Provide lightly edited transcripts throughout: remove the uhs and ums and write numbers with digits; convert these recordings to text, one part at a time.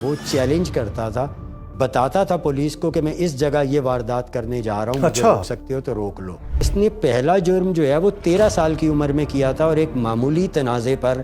وہ چیلنج کرتا تھا، بتاتا تھا پولیس کو کہ میں اس جگہ یہ واردات کرنے جا رہا ہوں، مجھے روک سکتے ہو تو روک لو۔ اس نے پہلا جرم جو ہے وہ 13 سال کی عمر میں کیا تھا اور ایک معمولی تنازع پر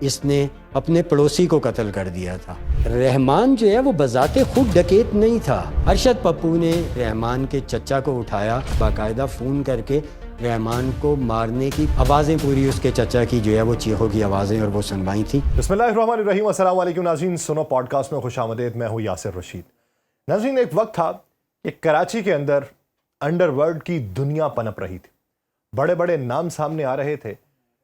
اس نے اپنے پڑوسی کو قتل کر دیا تھا۔ رحمان جو ہے وہ بذات خود ڈکیت نہیں تھا۔ ارشد پپو نے رحمان کے چچا کو اٹھایا، باقاعدہ فون کر کے رحمان کو مارنے کی آوازیں پوری اس کے چچا کی جو ہے وہ چیخوں کی آوازیں اور وہ سنوائی تھی۔ بسم اللہ الرحمن الرحیم۔ السلام علیکم ناظرین، سنو پوڈ کاسٹ میں خوش آمدید۔ میں ہوں یاسر رشید۔ ناظرین، ایک وقت تھا کہ کراچی کے اندر انڈر ورلڈ کی دنیا پنپ رہی تھی، بڑے بڑے نام سامنے آ رہے تھے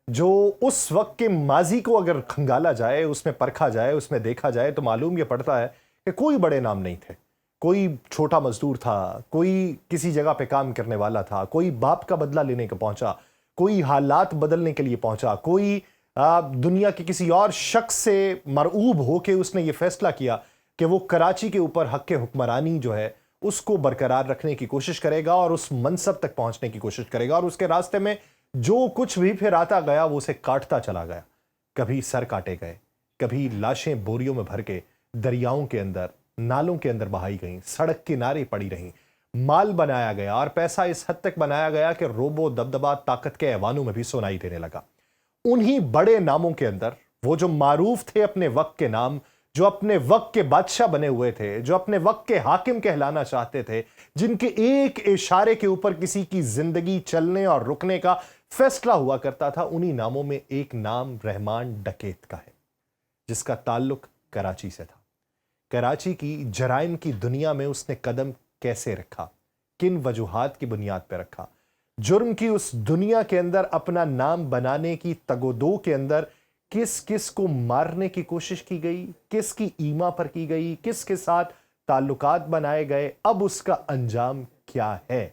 جو اس وقت کے ماضی کو اگر کھنگالا جائے، اس میں پرکھا جائے، اس میں دیکھا جائے تو معلوم یہ پڑتا ہے کہ کوئی بڑے نام نہیں تھے۔ کوئی چھوٹا مزدور تھا، کوئی کسی جگہ پہ کام کرنے والا تھا، کوئی باپ کا بدلہ لینے کو پہنچا، کوئی حالات بدلنے کے لیے پہنچا، کوئی دنیا کے کسی اور شخص سے مرعوب ہو کے اس نے یہ فیصلہ کیا کہ وہ کراچی کے اوپر حق حکمرانی جو ہے اس کو برقرار رکھنے کی کوشش کرے گا اور اس منصب تک پہنچنے کی کوشش کرے گا، اور اس کے راستے میں جو کچھ بھی پھر آتا گیا وہ اسے کاٹتا چلا گیا۔ کبھی سر کاٹے گئے، کبھی لاشیں بوریوں میں بھر کے دریاؤں کے اندر، نالوں کے اندر بہائی گئیں، سڑک کنارے پڑی رہیں، مال بنایا گیا اور پیسہ اس حد تک بنایا گیا کہ روب و دبدبا طاقت کے ایوانوں میں بھی سنائی دینے لگا۔ انہی بڑے ناموں کے اندر وہ جو معروف تھے اپنے وقت کے نام، جو اپنے وقت کے بادشاہ بنے ہوئے تھے، جو اپنے وقت کے حاکم کہلانا چاہتے تھے، جن کے ایک اشارے کے اوپر کسی کی زندگی چلنے اور رکنے کا فیصلہ ہوا کرتا تھا، انہی ناموں میں ایک نام رحمان ڈکیت کا ہے، جس کا تعلق کراچی سے تھا۔ کراچی کی جرائم کی دنیا میں اس نے قدم کیسے رکھا، کن وجوہات کی بنیاد پہ رکھا، جرم کی اس دنیا کے اندر اپنا نام بنانے کی تگ و دو کے اندر کس کس کو مارنے کی کوشش کی گئی، کس کی ایما پر کی گئی، کس کے ساتھ تعلقات بنائے گئے، اب اس کا انجام کیا ہے،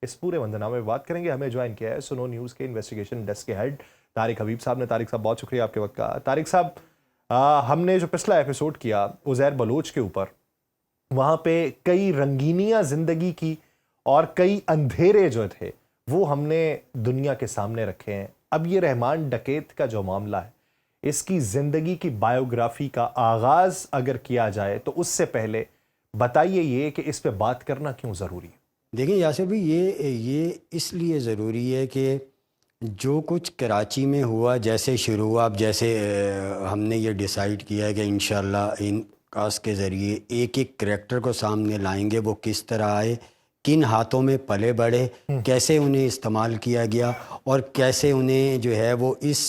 اس پورے منظرنامے میں بات کریں گے۔ ہمیں جوائن کیا ہے سنو نیوز کے انویسٹیگیشن ڈیسک کے ہیڈ طارق حبیب صاحب نے۔ طارق صاحب، بہت شکریہ آپ کے وقت کا۔ طارق صاحب، ہم نے جو پچھلا ایپیسوڈ کیا عزیر بلوچ کے اوپر، وہاں پہ کئی رنگینیاں زندگی کی اور کئی اندھیرے جو تھے وہ ہم نے دنیا کے سامنے رکھے ہیں۔ اب یہ رحمان ڈکیت کا جو معاملہ ہے، اس کی زندگی کی بائیوگرافی کا آغاز اگر کیا جائے تو اس سے پہلے بتائیے یہ کہ اس پہ بات کرنا کیوں ضروری ہے؟ دیکھیں یاسر بھی، یہ اس لیے ضروری ہے کہ جو کچھ کراچی میں ہوا، جیسے شروع ہوا، اب جیسے ہم نے یہ ڈیسائیڈ کیا ہے کہ انشاءاللہ ان کاسٹ کے ذریعے ایک ایک کریکٹر کو سامنے لائیں گے، وہ کس طرح آئے، کن ہاتھوں میں پلے بڑھے، کیسے انہیں استعمال کیا گیا اور کیسے انہیں جو ہے وہ اس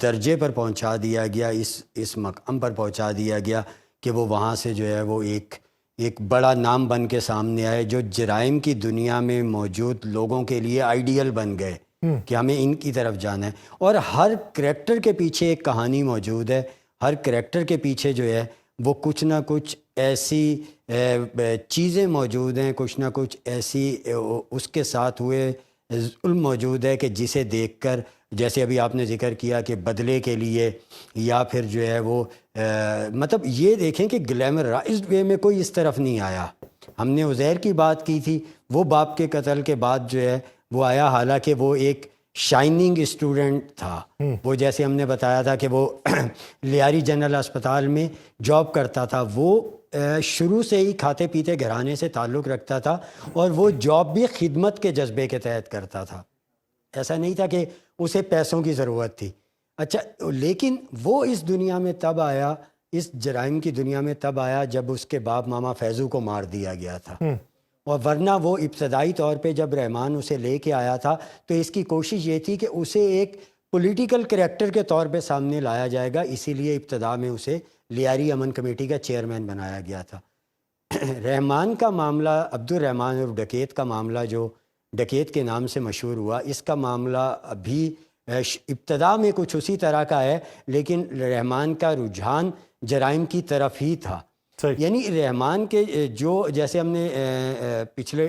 درجے پر پہنچا دیا گیا، اس مقام پر پہنچا دیا گیا کہ وہ وہاں سے جو ہے وہ ایک بڑا نام بن کے سامنے آئے، جو جرائم کی دنیا میں موجود لوگوں کے لیے آئیڈیل بن گئے کہ ہمیں ان کی طرف جانا ہے۔ اور ہر کریکٹر کے پیچھے ایک کہانی موجود ہے، ہر کریکٹر کے پیچھے جو ہے وہ کچھ نہ کچھ ایسی چیزیں موجود ہیں، کچھ نہ کچھ ایسی اس کے ساتھ ہوئے ظلم موجود ہے کہ جسے دیکھ کر، جیسے ابھی آپ نے ذکر کیا کہ بدلے کے لیے، یا پھر جو ہے وہ مطلب یہ دیکھیں کہ گلیمرائزڈ وے میں کوئی اس طرف نہیں آیا۔ ہم نے عزیر کی بات کی تھی، وہ باپ کے قتل کے بعد جو ہے وہ آیا، حالانکہ وہ ایک شائننگ اسٹوڈنٹ تھا۔ وہ جیسے ہم نے بتایا تھا کہ وہ لیاری جنرل اسپتال میں جاب کرتا تھا، وہ شروع سے ہی کھاتے پیتے گھرانے سے تعلق رکھتا تھا اور وہ جاب بھی خدمت کے جذبے کے تحت کرتا تھا، ایسا نہیں تھا کہ اسے پیسوں کی ضرورت تھی۔ اچھا، لیکن وہ اس دنیا میں تب آیا، اس جرائم کی دنیا میں تب آیا جب اس کے باپ ماما فیضو کو مار دیا گیا تھا، اور ورنہ وہ ابتدائی طور پہ جب رحمان اسے لے کے آیا تھا تو اس کی کوشش یہ تھی کہ اسے ایک پولیٹیکل کریکٹر کے طور پہ سامنے لایا جائے گا، اسی لیے ابتدا میں اسے لیاری امن کمیٹی کا چیئرمین بنایا گیا تھا۔ رحمان کا معاملہ، عبد الرحمان اور ڈکیت کا معاملہ جو ڈکیت کے نام سے مشہور ہوا، اس کا معاملہ ابھی ابتدا میں کچھ اسی طرح کا ہے، لیکن رحمان کا رجحان جرائم کی طرف ہی تھا۔ یعنی رحمان کے جو، جیسے ہم نے پچھلے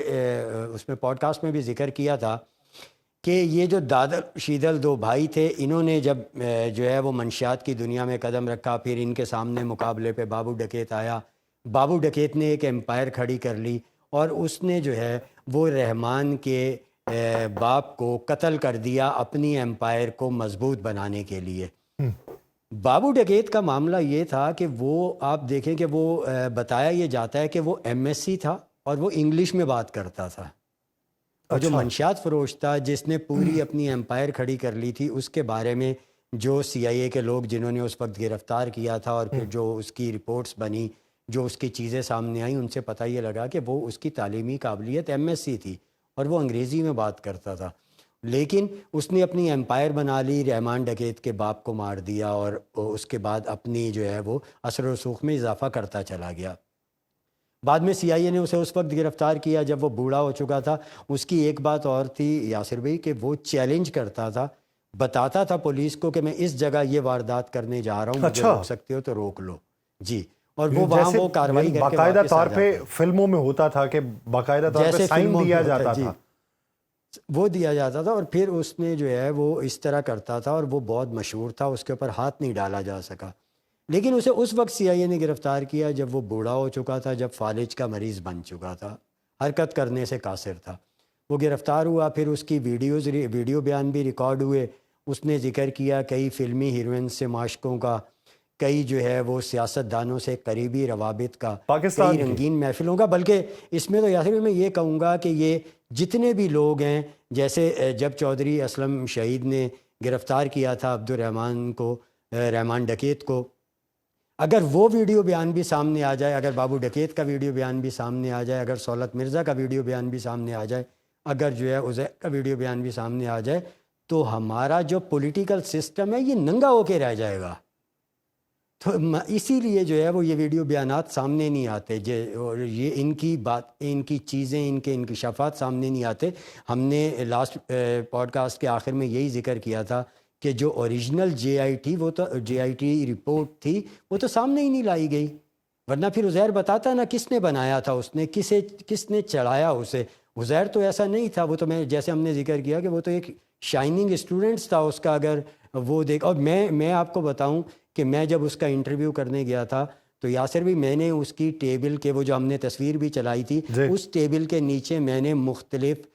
اس میں پوڈ کاسٹ میں بھی ذکر کیا تھا کہ یہ جو دادر شیدل دو بھائی تھے، انہوں نے جب جو ہے وہ منشیات کی دنیا میں قدم رکھا، پھر ان کے سامنے مقابلے پہ بابو ڈکیت آیا۔ بابو ڈکیت نے ایک امپائر کھڑی کر لی اور اس نے جو ہے وہ رحمان کے باپ کو قتل کر دیا اپنی امپائر کو مضبوط بنانے کے لیے۔ بابو ڈکیت کا معاملہ یہ تھا کہ وہ آپ دیکھیں کہ وہ بتایا یہ جاتا ہے کہ وہ MS تھا اور وہ انگلش میں بات کرتا تھا. اور جو منشیات فروش تھا جس نے پوری اپنی امپائر کھڑی کر لی تھی، اس کے بارے میں جو CIA کے لوگ جنہوں نے اس وقت گرفتار کیا تھا اور پھر جو اس کی رپورٹس بنی، جو اس کی چیزیں سامنے آئیں، ان سے پتہ یہ لگا کہ وہ اس کی تعلیمی قابلیت MS تھی اور وہ انگریزی میں بات کرتا تھا. لیکن اس نے اپنی امپائر بنا لی، رحمان ڈکیت کے باپ کو مار دیا اور اس کے بعد اپنی جو ہے وہ اثر و رسوخ میں اضافہ کرتا چلا گیا. بعد میں CIA نے اسے اس وقت گرفتار کیا جب وہ بوڑھا ہو چکا تھا. اس کی ایک بات اور تھی یاسر بھائی کہ وہ چیلنج کرتا تھا، بتاتا تھا پولیس کو کہ میں اس جگہ یہ واردات کرنے جا رہا ہوں، مجھے روک سکتے ہو تو روک لو. جی، اور وہ وہاں وہ کارروائی کر کے باقاعدہ طور پہ فلموں میں ہوتا تھا کہ باقاعدہ طور پہ سائن دیا جاتا تھا، وہ دیا جاتا تھا. اور پھر اس نے جو ہے وہ اس طرح کرتا تھا اور وہ بہت مشہور تھا، اس کے اوپر ہاتھ نہیں ڈالا جا سکا. لیکن اسے اس وقت CIA نے گرفتار کیا جب وہ بوڑھا ہو چکا تھا، جب فالج کا مریض بن چکا تھا، حرکت کرنے سے قاصر تھا. وہ گرفتار ہوا، پھر اس کی ویڈیو بیان بھی ریکارڈ ہوئے. اس نے ذکر کیا کئی فلمی ہیروئن سے معاشقوں کا، کئی جو ہے وہ سیاست دانوں سے قریبی روابط کا، کئی رنگین محفلوں کا. بلکہ اس میں تو یاسر میں یہ کہوں گا کہ یہ جتنے بھی لوگ ہیں، جیسے جب چودھری اسلم شہید نے گرفتار کیا تھا عبد الرحمن کو، رحمان ڈکیت کو، اگر وہ ویڈیو بیان بھی سامنے آ جائے، اگر بابو ڈکیت کا ویڈیو بیان بھی سامنے آ جائے، اگر سولت مرزا کا ویڈیو بیان بھی سامنے آ جائے، اگر جو ہے عزیر کا ویڈیو بیان بھی سامنے آ جائے، تو ہمارا جو پولیٹیکل سسٹم ہے یہ ننگا ہو کے رہ جائے گا. تو اسی لیے جو ہے وہ یہ ویڈیو بیانات سامنے نہیں آتے، اور یہ ان کی بات، ان کی چیزیں، ان کے انکشافات سامنے نہیں آتے. ہم نے لاسٹ پوڈ کاسٹ کے آخر میں یہی ذکر کیا تھا کہ جو اوریجنل JIT وہ تو JIT رپورٹ تھی، وہ تو سامنے ہی نہیں لائی گئی. ورنہ پھر عزیر بتاتا نا کس نے بنایا تھا، اس نے کس نے چڑھایا اسے. عزیر تو ایسا نہیں تھا، وہ تو جیسے ہم نے ذکر کیا کہ وہ تو ایک شائننگ اسٹوڈنٹس تھا اس کا. اگر وہ اور میں آپ کو بتاؤں کہ میں جب اس کا انٹرویو کرنے گیا تھا تو یاسر بھی میں نے اس کی ٹیبل کے، وہ جو ہم نے تصویر بھی چلائی تھی، اس ٹیبل کے نیچے میں نے مختلف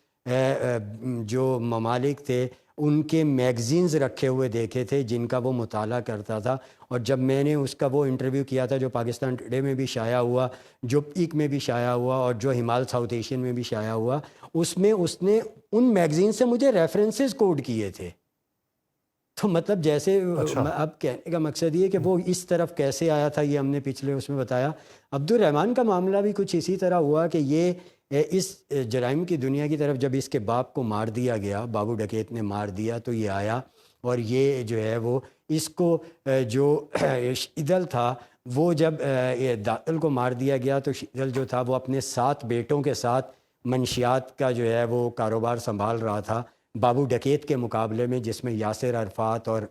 جو ممالک تھے ان کے میگزینز رکھے ہوئے دیکھے تھے جن کا وہ مطالعہ کرتا تھا. اور جب میں نے اس کا وہ انٹرویو کیا تھا جو پاکستان ٹوڈے میں بھی شائع ہوا، جو پیک میں بھی شائع ہوا اور جو ہمال ساؤتھ ایشین میں بھی شائع ہوا، اس میں اس نے ان میگزین سے مجھے ریفرنسز کوڈ کیے تھے. تو مطلب جیسے اب کہنے کا مقصد یہ کہ وہ اس طرف کیسے آیا تھا، یہ ہم نے پچھلے اس میں بتایا. عبد الرحمن کا معاملہ بھی کچھ اسی طرح ہوا کہ یہ اس جرائم کی دنیا کی طرف جب اس کے باپ کو مار دیا گیا، بابو ڈکیت نے مار دیا، تو یہ آیا اور یہ جو ہے وہ اس کو جو شیدل تھا، وہ جب داتل کو مار دیا گیا تو شیدل جو تھا وہ اپنے 7 بیٹوں کے ساتھ منشیات کا جو ہے وہ کاروبار سنبھال رہا تھا بابو ڈکیت کے مقابلے میں، جس میں یاسر عرفات اور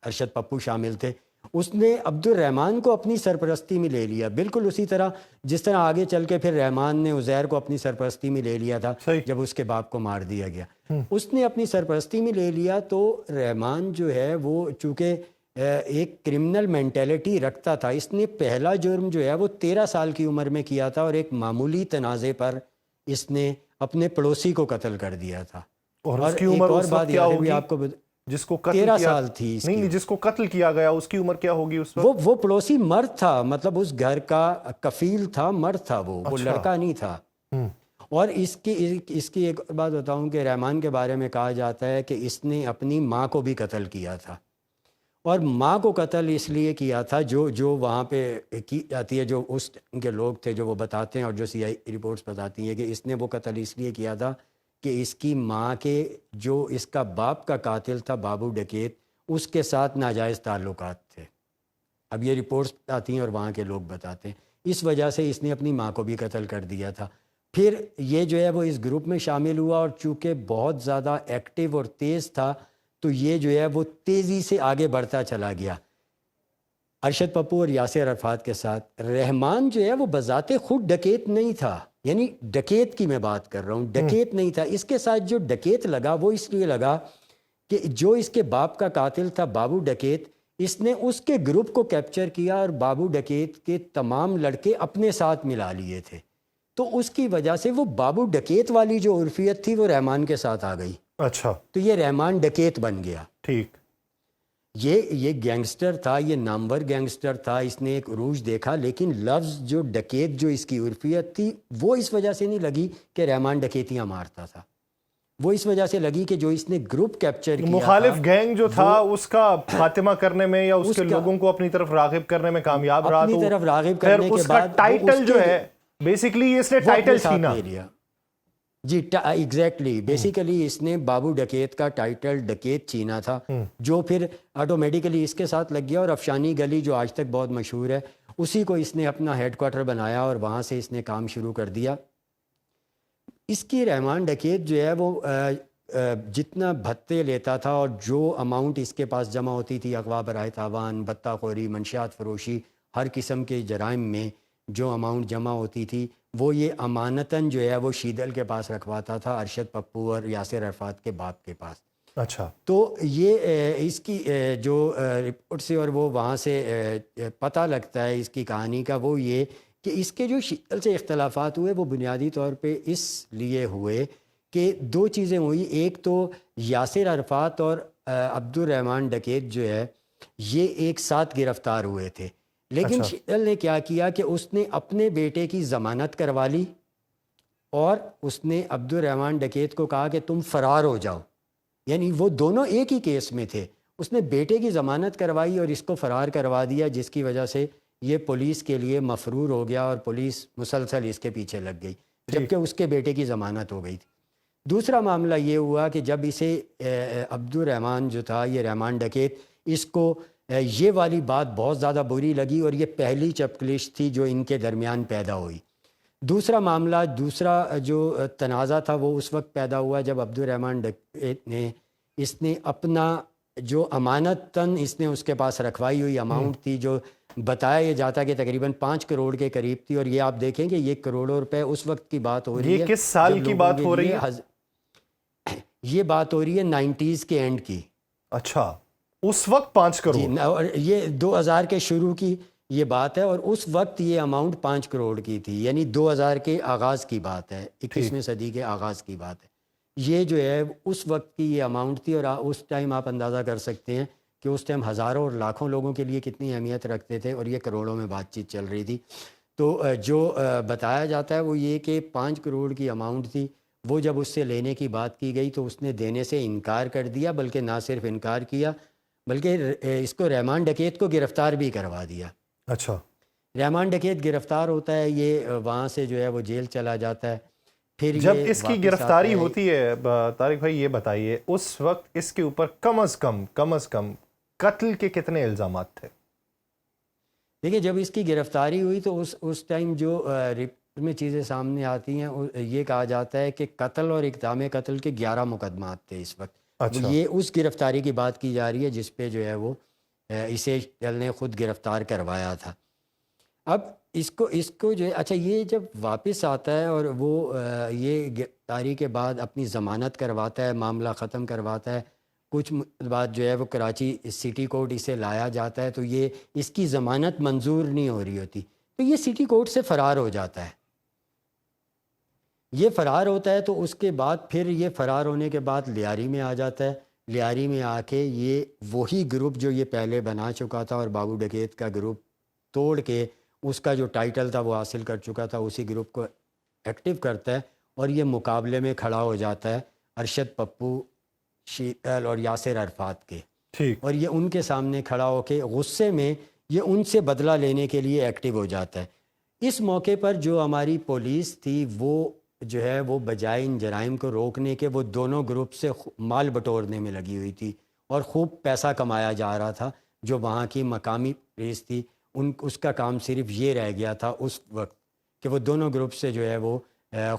ارشد پپو شامل تھے. اس نے عبد الرحمن کو اپنی سرپرستی میں لے لیا، بالکل اسی طرح جس طرح آگے چل کے پھر رحمان نے عزیر کو اپنی سرپرستی میں لے لیا تھا جب اس کے باپ کو مار دیا گیا. اس نے اپنی سرپرستی میں لے لیا. تو رحمان جو ہے وہ چونکہ ایک کرمنل مینٹیلٹی رکھتا تھا، اس نے پہلا جرم جو ہے وہ 13 سال کی عمر میں کیا تھا اور ایک معمولی تنازع پر اس نے اپنے پڑوسی کو قتل کر دیا تھا. اور اس کی عمر اس وقت کیا ہوگی؟ آپ کو جس کو قتل 13 سال تھی. نہیں، جس کو قتل کیا گیا اس کی عمر کیا ہوگی اس وقت؟ وہ پڑوسی مرد تھا، مطلب اس گھر کا کفیل تھا، مرد تھا، وہ لڑکا نہیں تھا. اور اس کی ایک بات بتاؤں کہ رحمان کے بارے میں کہا جاتا ہے کہ اس نے اپنی ماں کو بھی قتل کیا تھا. اور ماں کو قتل اس لیے کیا تھا، جو وہاں پہ کی جاتی ہے، جو اس کے لوگ تھے جو وہ بتاتے ہیں اور جو CIA رپورٹس بتاتی ہیں کہ اس نے وہ قتل اس لیے کیا تھا کہ اس کی ماں کے جو اس کا باپ کا قاتل تھا بابو ڈکیت، اس کے ساتھ ناجائز تعلقات تھے. اب یہ رپورٹس بتاتی ہیں اور وہاں کے لوگ بتاتے ہیں، اس وجہ سے اس نے اپنی ماں کو بھی قتل کر دیا تھا. پھر یہ جو ہے وہ اس گروپ میں شامل ہوا اور چونکہ بہت زیادہ ایکٹیو اور تیز تھا تو یہ جو ہے وہ تیزی سے آگے بڑھتا چلا گیا. ارشد پپو اور یاسر عرفات کے ساتھ. رحمان جو ہے وہ بذات خود ڈکیت نہیں تھا، یعنی ڈکیت کی میں بات کر رہا ہوں، ڈکیت نہیں تھا. اس کے ساتھ جو ڈکیت لگا وہ اس لیے لگا کہ جو اس کے باپ کا قاتل تھا بابو ڈکیت، اس نے اس کے گروپ کو کیپچر کیا اور بابو ڈکیت کے تمام لڑکے اپنے ساتھ ملا لیے تھے. تو اس کی وجہ سے وہ بابو ڈکیت والی جو عرفیت تھی وہ رحمان کے ساتھ آ گئی. اچھا، تو یہ رحمان ڈکیت بن گیا. ٹھیک. یہ گینگسٹر تھا، یہ نامور گینگسٹر تھا، اس نے ایک عروج دیکھا، لیکن لفظ جو ڈکیت جو اس کی عرفیت تھی وہ اس وجہ سے نہیں لگی کہ رحمان ڈکیتیاں مارتا تھا، وہ اس وجہ سے لگی کہ جو اس نے گروپ کیپچر کیا مخالف تھا، گینگ جو تھا اس کا خاتمہ کرنے میں یا اس کے لوگوں کو اپنی طرف راغب کرنے میں کامیاب رہا، اپنی تو طرف راغب پھر کرنے کے اس کا بعد ٹائٹل جو ہے بیسیکلی اس نے وہ اپنے ٹائٹل ساتھ چھینا. لے لیا. جی ایگزیکٹلی، بیسیکلی اس نے بابو ڈکیت کا ٹائٹل ڈکیت چھینا تھا، جو پھر آٹومیٹیکلی اس کے ساتھ لگ گیا، اور افشانی گلی جو آج تک بہت مشہور ہے اسی کو اس نے اپنا ہیڈ کوارٹر بنایا اور وہاں سے اس نے کام شروع کر دیا. اس کی رحمان ڈکیت جو ہے وہ جتنا بھتے لیتا تھا اور جو اماؤنٹ اس کے پاس جمع ہوتی تھی، اغوا برائے تاوان، بھتہ خوری، منشیات فروشی، ہر قسم کے جرائم میں جو اماؤنٹ جمع ہوتی تھی وہ یہ امانتاً جو ہے وہ شیدل کے پاس رکھواتا تھا، ارشد پپو اور یاسر عرفات کے باپ کے پاس. اچھا. تو یہ اس کی جو رپورٹ سے اور وہ وہاں سے پتہ لگتا ہے اس کی کہانی کا، وہ یہ کہ اس کے جو شیدل سے اختلافات ہوئے وہ بنیادی طور پہ اس لیے ہوئے کہ دو چیزیں ہوئی. ایک تو یاسر عرفات اور عبد الرحمان ڈکیت جو ہے یہ ایک ساتھ گرفتار ہوئے تھے، لیکن شیدل نے کیا کیا کہ اس نے اپنے بیٹے کی ضمانت کروا لی اور اس نے عبد الرحمان ڈکیت کو کہا کہ تم فرار ہو جاؤ، یعنی وہ دونوں ایک ہی کیس میں تھے. اس نے بیٹے کی ضمانت کروائی اور اس کو فرار کروا دیا، جس کی وجہ سے یہ پولیس کے لیے مفرور ہو گیا اور پولیس مسلسل اس کے پیچھے لگ گئی، جبکہ اس کے بیٹے کی ضمانت ہو گئی تھی. دوسرا معاملہ یہ ہوا کہ جب اسے عبد الرحمان جو تھا یہ رحمان ڈکیت، اس کو یہ والی بات بہت زیادہ بری لگی اور یہ پہلی چپکلش تھی جو ان کے درمیان پیدا ہوئی. دوسرا معاملہ، دوسرا جو تنازع تھا وہ اس وقت پیدا ہوا جب عبد الرحمان ڈکیت نے اس نے اپنا جو امانتاً اس نے اس کے پاس رکھوائی ہوئی اماؤنٹ تھی، جو بتایا یہ جاتا کہ تقریباً 5 کروڑ کے قریب تھی، اور یہ آپ دیکھیں کہ یہ کروڑوں روپے اس وقت کی بات ہو رہی ہے. یہ کس سال کی بات ہو رہی ہے؟ یہ بات ہو رہی ہے 90s کے اینڈ کی. اچھا، اس وقت 5 کروڑ؟ اور یہ 2000 کے شروع کی یہ بات ہے، اور اس وقت یہ اماؤنٹ 5 کروڑ کی تھی، یعنی 2000 کے آغاز کی بات ہے، 21ویں صدی کے آغاز کی بات ہے. یہ جو ہے اس وقت کی یہ اماؤنٹ تھی، اور اس ٹائم آپ اندازہ کر سکتے ہیں کہ اس ٹائم ہزاروں اور لاکھوں لوگوں کے لیے کتنی اہمیت رکھتے تھے، اور یہ کروڑوں میں بات چیت چل رہی تھی. تو جو بتایا جاتا ہے وہ یہ کہ 5 کروڑ کی اماؤنٹ تھی. وہ جب اس سے لینے کی بات کی گئی تو اس نے دینے سے انکار کر دیا، بلکہ نہ صرف انکار کیا بلکہ اس کو رحمان ڈکیت کو گرفتار بھی کروا دیا. اچھا. رحمان ڈکیت گرفتار ہوتا ہے، یہ وہاں سے جو ہے وہ جیل چلا جاتا ہے. پھر جب اس کی گرفتاری ہوتی ہے طارق بھائی، یہ بتائیے اس وقت اس کے اوپر کم از کم قتل کے کتنے الزامات تھے؟ دیکھیے، جب اس کی گرفتاری ہوئی تو اس ٹائم جو رپورٹ میں چیزیں سامنے آتی ہیں یہ کہا جاتا ہے کہ قتل اور اقدام قتل کے 11 مقدمات تھے اس وقت. اچھا. یہ اس گرفتاری کی بات کی جا رہی ہے جس پہ جو ہے وہ اسے جیل نے خود گرفتار کروایا تھا. اب اس کو جو ہے، اچھا یہ جب واپس آتا ہے اور وہ یہ گرفتاری کے بعد اپنی ضمانت کرواتا ہے، معاملہ ختم کرواتا ہے، کچھ بعد جو ہے وہ کراچی سٹی کورٹ اسے لایا جاتا ہے، تو یہ اس کی ضمانت منظور نہیں ہو رہی ہوتی، تو یہ سٹی کورٹ سے فرار ہو جاتا ہے. یہ فرار ہوتا ہے تو اس کے بعد پھر یہ فرار ہونے کے بعد لیاری میں آ جاتا ہے. لیاری میں آ کے یہ وہی گروپ جو یہ پہلے بنا چکا تھا اور بابو ڈکیت کا گروپ توڑ کے اس کا جو ٹائٹل تھا وہ حاصل کر چکا تھا، اسی گروپ کو ایکٹیو کرتا ہے اور یہ مقابلے میں کھڑا ہو جاتا ہے ارشد پپو، شیدل اور یاسر عرفات کے. ٹھیک. اور یہ ان کے سامنے کھڑا ہو کے غصے میں یہ ان سے بدلہ لینے کے لیے ایکٹیو ہو جاتا ہے. اس موقع پر جو ہماری پولیس تھی وہ جو ہے وہ بجائے ان جرائم کو روکنے کے وہ دونوں گروپ سے مال بٹورنے میں لگی ہوئی تھی اور خوب پیسہ کمایا جا رہا تھا. جو وہاں کی مقامی پولیس تھی اس کا کام صرف یہ رہ گیا تھا اس وقت کہ وہ دونوں گروپ سے جو ہے وہ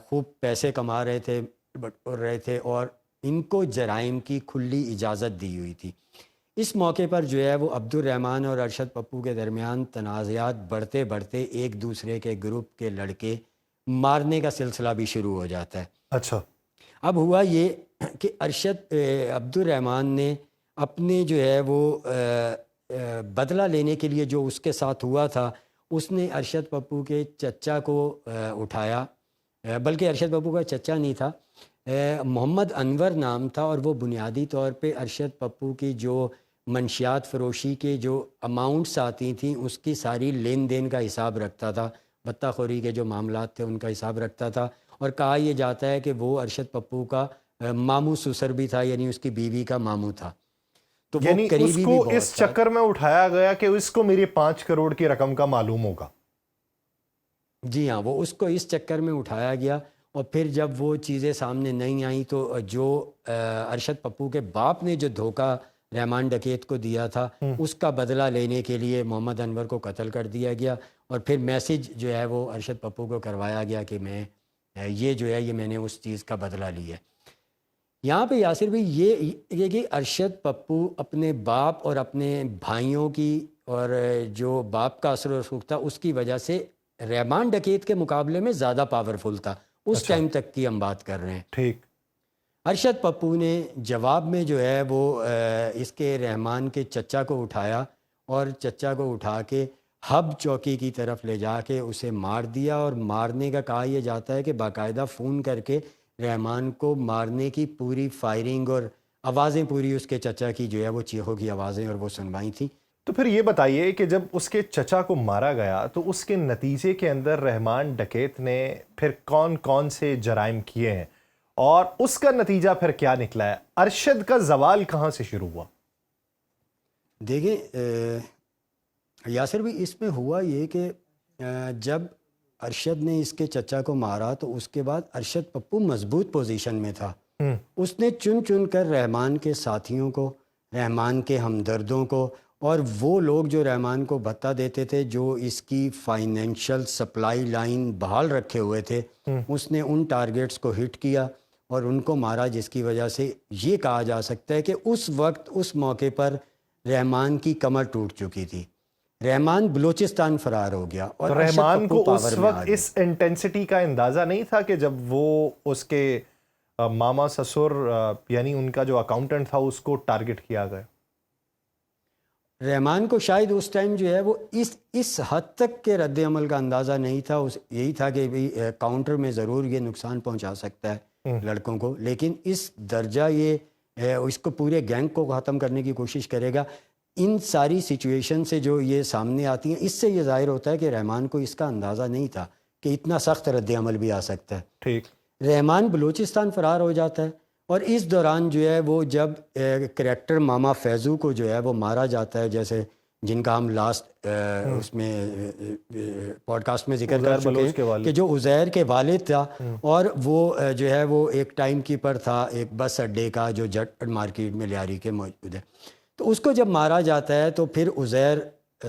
خوب پیسے کما رہے تھے، بٹور رہے تھے، اور ان کو جرائم کی کھلی اجازت دی ہوئی تھی. اس موقع پر جو ہے وہ عبد الرحمان اور ارشد پپو کے درمیان تنازعات بڑھتے بڑھتے ایک دوسرے کے گروپ کے لڑکے مارنے کا سلسلہ بھی شروع ہو جاتا ہے. اچھا. اب ہوا یہ کہ عبد الرحمان نے اپنے جو ہے وہ بدلہ لینے کے لیے جو اس کے ساتھ ہوا تھا، اس نے ارشد پپو کے چچا کو اٹھایا، بلکہ ارشد پپو کا چچا نہیں تھا، محمد انور نام تھا، اور وہ بنیادی طور پہ ارشد پپو کی جو منشیات فروشی کے جو اماؤنٹس آتی تھیں اس کی ساری لین دین کا حساب رکھتا تھا، بتہ خوری کے جو معاملات تھے ان کا حساب رکھتا تھا، اور کہا یہ جاتا ہے کہ وہ ارشد پپو کا ماموں سسر بھی تھا، یعنی اس کی بیوی کا ماموں تھا، تو وہ یعنی اس قریبی کو بھی بہت اس تھا۔ چکر میں اٹھایا گیا کہ اس کو میری 5 کروڑ کی رقم کا معلوم ہوگا۔ جی ہاں، وہ اس کو اس چکر میں اٹھایا گیا، اور پھر جب وہ چیزیں سامنے نہیں آئیں تو جو ارشد پپو کے باپ نے جو دھوکہ رحمان ڈکیت کو دیا تھا اس کا بدلہ لینے کے لیے محمد انور کو قتل کر دیا گیا، اور پھر میسج جو ہے وہ ارشد پپو کو کروایا گیا کہ میں یہ جو ہے یہ میں نے اس چیز کا بدلہ لیا ہے۔ یہاں پہ یاسر بھائی یہ کہ ارشد پپو اپنے باپ اور اپنے بھائیوں کی اور جو باپ کا اثر و رسوخ تھا اس کی وجہ سے رحمان ڈکیت کے مقابلے میں زیادہ پاورفل تھا اس اچھا، ٹائم تک کی ہم بات کر رہے ہیں۔ ٹھیک۔ ارشد پپو نے جواب میں جو ہے وہ اس کے رحمان کے چچا کو اٹھایا اور چچا کو اٹھا کے ہب چوکی کی طرف لے جا کے اسے مار دیا، اور مارنے کا کہا یہ جاتا ہے کہ باقاعدہ فون کر کے رحمان کو مارنے کی پوری فائرنگ اور آوازیں پوری اس کے چچا کی جو ہے وہ چیخوں کی آوازیں اور وہ سنوائی تھیں۔ تو پھر یہ بتائیے کہ جب اس کے چچا کو مارا گیا تو اس کے نتیجے کے اندر رحمان ڈکیت نے پھر کون کون سے جرائم کیے ہیں اور اس کا نتیجہ پھر کیا نکلا ہے؟ ارشد کا زوال کہاں سے شروع ہوا؟ دیکھیں یاسر بھی اس میں ہوا یہ کہ جب ارشد نے اس کے چچا کو مارا تو اس کے بعد ارشد پپو مضبوط پوزیشن میں تھا۔ اس نے چن چن کر رحمان کے ساتھیوں کو، رحمان کے ہمدردوں کو، اور وہ لوگ جو رحمان کو بھتہ دیتے تھے، جو اس کی فائنینشل سپلائی لائن بحال رکھے ہوئے تھے، اس نے ان ٹارگیٹس کو ہٹ کیا اور ان کو مارا، جس کی وجہ سے یہ کہا جا سکتا ہے کہ اس وقت اس موقع پر رحمان کی کمر ٹوٹ چکی تھی، رحمان بلوچستان فرار ہو گیا، اور تو ارشد رحمان پپو کو اس پاور میں آ وقت گئے۔ اس انٹینسٹی کا اندازہ نہیں تھا کہ جب وہ اس کے ماما سسر یعنی ان کا جو اکاؤنٹنٹ تھا اس کو ٹارگٹ کیا گیا؟ رحمان کو شاید اس ٹائم جو ہے وہ اس حد تک کے رد عمل کا اندازہ نہیں تھا، یہی تھا کہ کاؤنٹر میں ضرور یہ نقصان پہنچا سکتا ہے لڑکوں کو، لیکن اس درجہ یہ اس کو پورے گینگ کو ختم کرنے کی کوشش کرے گا۔ ان ساری سچویشن سے جو یہ سامنے آتی ہیں، اس سے یہ ظاہر ہوتا ہے کہ رحمان کو اس کا اندازہ نہیں تھا کہ اتنا سخت رد عمل بھی آ سکتا ہے۔ ٹھیک۔ رحمان بلوچستان فرار ہو جاتا ہے، اور اس دوران جو ہے وہ جب کریکٹر ماما فیضو کو جو ہے وہ مارا جاتا ہے، جیسے جن کا ہم لاسٹ اس میں پوڈ کاسٹ میں ذکر کر چکے ہیں کہ جو عزیر کے والد تھا، اور وہ جو ہے وہ ایک ٹائم کیپر تھا ایک بس اڈے کا جو جٹ مارکیٹ میں لیاری کے موجود ہے، تو اس کو جب مارا جاتا ہے تو پھر عزیر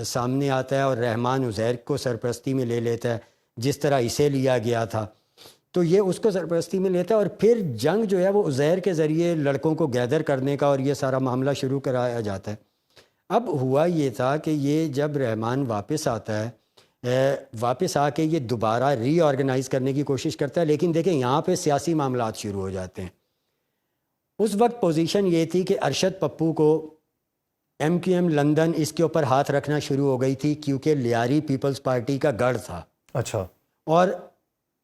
سامنے آتا ہے اور رحمان عزیر کو سرپرستی میں لے لیتا ہے، جس طرح اسے لیا گیا تھا، تو یہ اس کو سرپرستی میں لیتا ہے، اور پھر جنگ جو ہے وہ عزیر کے ذریعے لڑکوں کو گیدر کرنے کا اور یہ سارا معاملہ شروع کرایا جاتا ہے۔ اب ہوا یہ تھا کہ یہ جب رحمان واپس آتا ہے، واپس آ کے یہ دوبارہ ری آرگنائز کرنے کی کوشش کرتا ہے، لیکن دیکھیں یہاں پہ سیاسی معاملات شروع ہو جاتے ہیں۔ اس وقت پوزیشن یہ تھی کہ ارشد پپو کو ایم کیو ایم لندن اس کے اوپر ہاتھ رکھنا شروع ہو گئی تھی، کیونکہ لیاری پیپلز پارٹی کا گڑھ تھا۔ اچھا۔ اور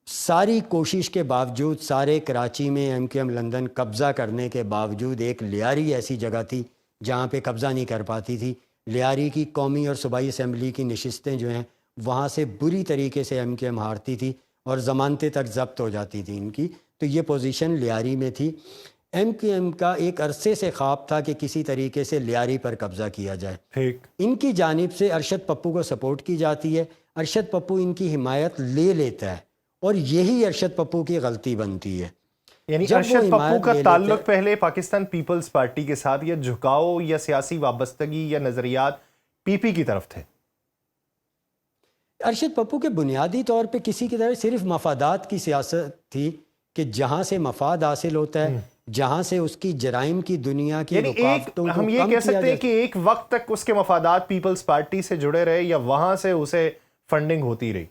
ساری کوشش کے باوجود، سارے کراچی میں ایم کیو ایم لندن قبضہ کرنے کے باوجود، ایک لیاری ایسی جگہ تھی جہاں پہ قبضہ نہیں کر پاتی تھی۔ لیاری کی قومی اور صوبائی اسمبلی کی نشستیں جو ہیں وہاں سے بری طریقے سے ایم کیو ایم ہارتی تھی اور ضمانتیں تک ضبط ہو جاتی تھی ان کی، تو یہ پوزیشن لیاری میں تھی۔ ایم کیو ایم کا ایک عرصے سے خواب تھا کہ کسی طریقے سے لیاری پر قبضہ کیا جائے۔ ٹھیک۔ ان کی جانب سے ارشد پپو کو سپورٹ کی جاتی ہے، ارشد پپو ان کی حمایت لے لیتا ہے، اور یہی ارشد پپو کی غلطی بنتی ہے۔ یعنی جب وہ ارشد پپو حمایت کا لے تعلق لیتے پہلے پاکستان پیپلز پارٹی کے ساتھ، یا جھکاؤ یا سیاسی وابستگی یا نظریات پی پی کی طرف تھے؟ ارشد پپو کے بنیادی طور پہ کسی کی طرف صرف مفادات کی سیاست تھی کہ جہاں سے مفاد حاصل ہوتا ہے، جہاں سے اس کی جرائم کی دنیا کی یعنی رکاوٹوں کو ہم یہ کم کہہ کیا سکتے ہیں جائے۔ کہ ایک وقت تک اس کے مفادات پیپلز پارٹی سے جڑے رہے، یا وہاں سے اسے فنڈنگ ہوتی رہی؟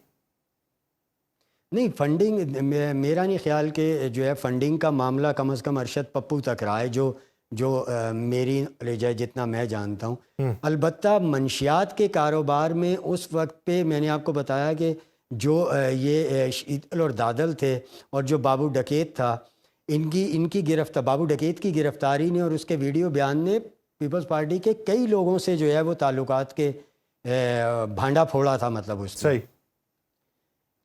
نہیں، فنڈنگ میرا نہیں خیال کہ جو ہے فنڈنگ کا معاملہ کم از کم ارشد پپو تک رہا ہے، جو میری نالج ہے، جتنا میں جانتا ہوں۔ البتہ منشیات کے کاروبار میں اس وقت پہ میں نے آپ کو بتایا کہ جو یہ شیتل اور دادل تھے اور جو بابو ڈکیت تھا، ان کی بابو ڈکیت کی گرفتاری نے اور اس کے ویڈیو بیان نے پیپلز پارٹی کے کئی لوگوں سے جو ہے وہ تعلقات کے بھانڈا پھوڑا تھا مطلب اس نے. صحیح.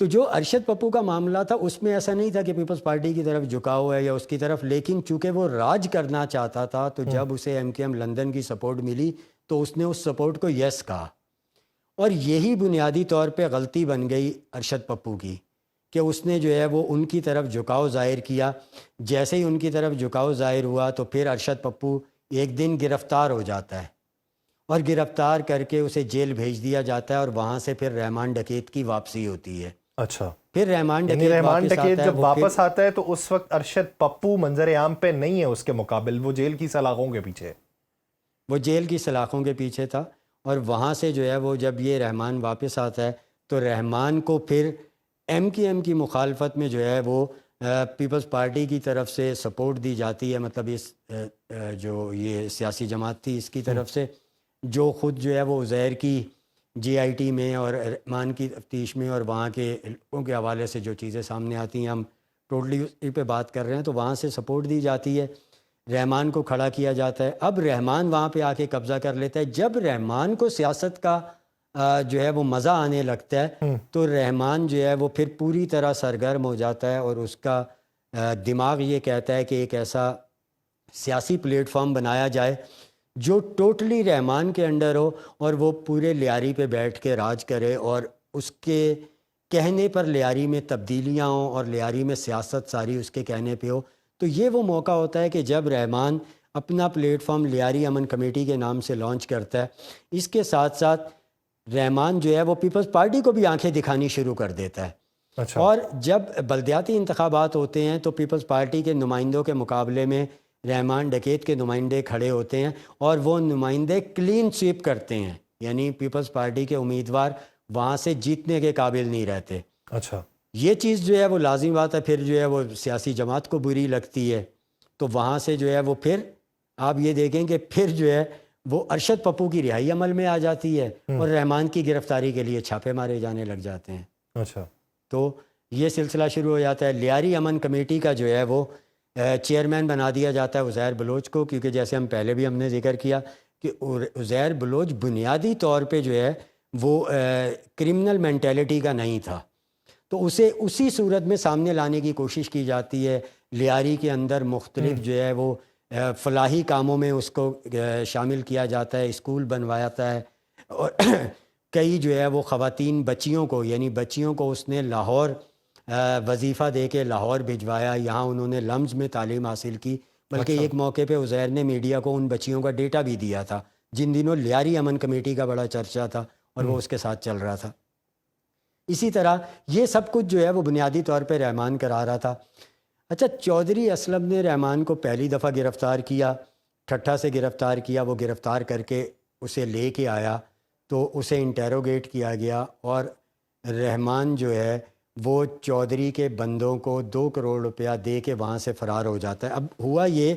تو جو ارشد پپو کا معاملہ تھا اس میں ایسا نہیں تھا کہ پیپلز پارٹی کی طرف جھکاؤ ہے یا اس کی طرف، لیکن چونکہ وہ راج کرنا چاہتا تھا تو جب اسے ایم کیو ایم لندن کی سپورٹ ملی تو اس نے اس سپورٹ کو یس کہا. اور یہی بنیادی طور پہ غلطی بن گئی ارشد پپو کی کہ اس نے جو ہے وہ ان کی طرف جھکاؤ ظاہر کیا. جیسے ہی ان کی طرف جھکاؤ ظاہر ہوا تو پھر ارشد پپو ایک دن گرفتار ہو جاتا ہے اور گرفتار کر کے اسے جیل بھیج دیا جاتا ہے اور وہاں سے پھر رحمان ڈکیت کی واپسی ہوتی ہے. اچھا. پھر رحمان یعنی رحمان ڈکیت جب وہ واپس آتا ہے تو اس وقت ارشد پپو منظر عام پہ نہیں ہے اس کے مقابل، وہ جیل کی سلاخوں کے پیچھے. وہ جیل کی سلاخوں کے پیچھے تھا. اور وہاں سے جو ہے وہ جب یہ رحمان واپس آتا ہے تو رحمان کو پھر ایم کیو ایم کی مخالفت میں جو ہے وہ پیپلز پارٹی کی طرف سے سپورٹ دی جاتی ہے، مطلب اس جو یہ سیاسی جماعت تھی اس کی طرف سے، جو خود جو ہے وہ عزیر کی جی آئی ٹی میں اور رحمان کی تفتیش میں اور وہاں کے لوگوں کے حوالے سے جو چیزیں سامنے آتی ہیں، ہم ٹوٹلی اسی پہ بات کر رہے ہیں، تو وہاں سے سپورٹ دی جاتی ہے، رحمان کو کھڑا کیا جاتا ہے. اب رحمان وہاں پہ آ کے قبضہ کر لیتا ہے. جب رحمان کو سیاست کا جو ہے وہ مزہ آنے لگتا ہے تو رحمان جو ہے وہ پھر پوری طرح سرگرم ہو جاتا ہے اور اس کا دماغ یہ کہتا ہے کہ ایک ایسا سیاسی پلیٹ فارم بنایا جائے جو ٹوٹلی رحمان کے انڈر ہو اور وہ پورے لیاری پہ بیٹھ کے راج کرے اور اس کے کہنے پر لیاری میں تبدیلیاں ہوں اور لیاری میں سیاست ساری اس کے کہنے پہ ہو. تو یہ وہ موقع ہوتا ہے کہ جب رحمان اپنا پلیٹ فارم لیاری امن کمیٹی کے نام سے لانچ کرتا ہے. اس کے ساتھ ساتھ رحمان جو ہے وہ پیپلز پارٹی کو بھی آنکھیں دکھانی شروع کر دیتا ہے. اچھا. اور جب بلدیاتی انتخابات ہوتے ہیں تو پیپلز پارٹی کے نمائندوں کے مقابلے میں رحمان ڈکیت کے نمائندے کھڑے ہوتے ہیں اور وہ نمائندے کلین سویپ کرتے ہیں، یعنی پیپلز پارٹی کے امیدوار وہاں سے جیتنے کے قابل نہیں رہتے. اچھا. یہ چیز جو ہے وہ لازمی بات ہے، پھر جو ہے وہ سیاسی جماعت کو بری لگتی ہے تو وہاں سے جو ہے وہ پھر آپ یہ دیکھیں کہ پھر جو ہے وہ ارشد پپو کی رہائی عمل میں آ جاتی ہے اور رحمان کی گرفتاری کے لیے چھاپے مارے جانے لگ جاتے ہیں. اچھا. تو یہ سلسلہ شروع ہو جاتا ہے. لیاری امن کمیٹی کا جو ہے وہ چیئرمین بنا دیا جاتا ہے عزیر بلوچ کو، کیونکہ جیسے ہم نے ذکر کیا کہ عزیر بلوچ بنیادی طور پہ جو ہے وہ کرمنل مینٹیلٹی کا نہیں تھا، تو اسے اسی صورت میں سامنے لانے کی کوشش کی جاتی ہے. لیاری کے اندر مختلف جو ہے وہ فلاحی کاموں میں اس کو شامل کیا جاتا ہے، اسکول بنواتا ہے اور کئی جو ہے وہ خواتین بچیوں کو اس نے لاہور وظیفہ دے کے لاہور بھجوایا. یہاں انہوں نے لمز میں تعلیم حاصل کی، بلکہ ایک موقع پہ عزیر نے میڈیا کو ان بچیوں کا ڈیٹا بھی دیا تھا جن دنوں لیاری امن کمیٹی کا بڑا چرچا تھا اور وہ اس کے ساتھ چل رہا تھا. اسی طرح یہ سب کچھ جو ہے وہ بنیادی طور پہ رحمان کرا رہا تھا. اچھا، چودھری اسلم نے رحمان کو پہلی دفعہ گرفتار کیا، ٹھٹھا سے گرفتار کیا. وہ گرفتار کر کے اسے لے کے آیا تو اسے انٹیروگیٹ کیا گیا اور رحمان جو ہے وہ چودھری کے بندوں کو 2 کروڑ روپیہ دے کے وہاں سے فرار ہو جاتا ہے. اب ہوا یہ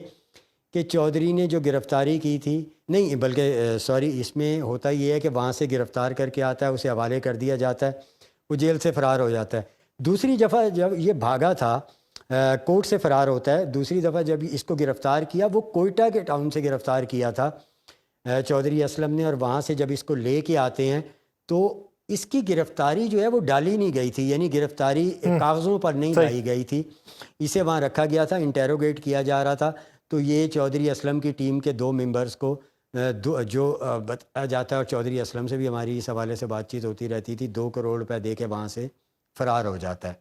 کہ چودھری نے جو گرفتاری کی تھی، نہیں بلکہ اس میں ہوتا یہ ہے کہ وہاں سے گرفتار کر کے آتا ہے، اسے حوالے کر دیا جاتا ہے، وہ جیل سے فرار ہو جاتا ہے. دوسری دفعہ جب یہ بھاگا تھا کورٹ سے فرار ہوتا ہے، دوسری دفعہ جب اس کو گرفتار کیا وہ کوئٹہ کے ٹاؤن سے گرفتار کیا تھا چودھری اسلم نے، اور وہاں سے جب اس کو لے کے آتے ہیں تو اس کی گرفتاری جو ہے وہ ڈالی نہیں گئی تھی، یعنی گرفتاری کاغذوں پر نہیں لائی گئی تھی، اسے وہاں رکھا گیا تھا، انٹیروگیٹ کیا جا رہا تھا. تو یہ چودھری اسلم کی ٹیم کے 2 ممبرز کو جو بتایا جاتا ہے، اور چودھری اسلم سے بھی ہماری اس حوالے سے بات چیت ہوتی رہتی تھی، 2 کروڑ روپے دے کے وہاں سے فرار ہو جاتا ہے.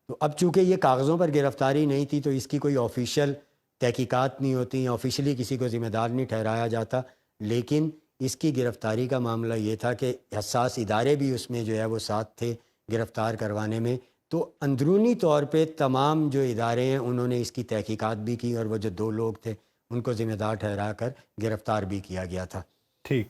تو اب چونکہ یہ کاغذوں پر گرفتاری نہیں تھی تو اس کی کوئی آفیشیل تحقیقات نہیں ہوتی، آفیشلی کسی کو ذمہ دار نہیں ٹھہرایا جاتا، لیکن اس کی گرفتاری کا معاملہ یہ تھا کہ حساس ادارے بھی اس میں جو ہے وہ ساتھ تھے گرفتار کروانے میں. تو اندرونی طور پہ تمام جو ادارے ہیں انہوں نے اس کی تحقیقات بھی کی اور وہ جو 2 لوگ تھے ان کو ذمہ دار ٹھہرا کر گرفتار بھی کیا گیا تھا. ٹھیک.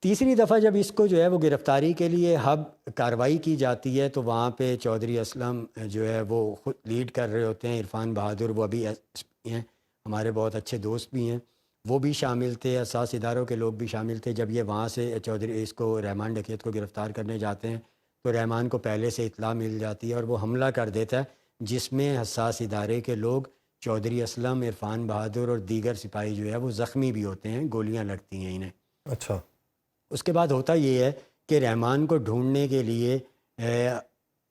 تیسری دفعہ جب اس کو جو ہے وہ گرفتاری کے لیے ہب کارروائی کی جاتی ہے تو وہاں پہ چودھری اسلم جو ہے وہ خود لیڈ کر رہے ہوتے ہیں، عرفان بہادر وہ ابھی ہیں، ہمارے بہت اچھے دوست بھی ہیں، وہ بھی شامل تھے، حساس اداروں کے لوگ بھی شامل تھے. جب یہ وہاں سے چودھری اس کو رحمان ڈکیت کو گرفتار کرنے جاتے ہیں تو رحمان کو پہلے سے اطلاع مل جاتی ہے اور وہ حملہ کر دیتا ہے، جس میں حساس ادارے کے لوگ چودھری اسلم، عرفان بہادر اور دیگر سپاہی جو ہے وہ زخمی بھی ہوتے ہیں، گولیاں لگتی ہیں انہیں۔ اچھا، اس کے بعد ہوتا یہ ہے کہ رحمان کو ڈھونڈنے کے لیے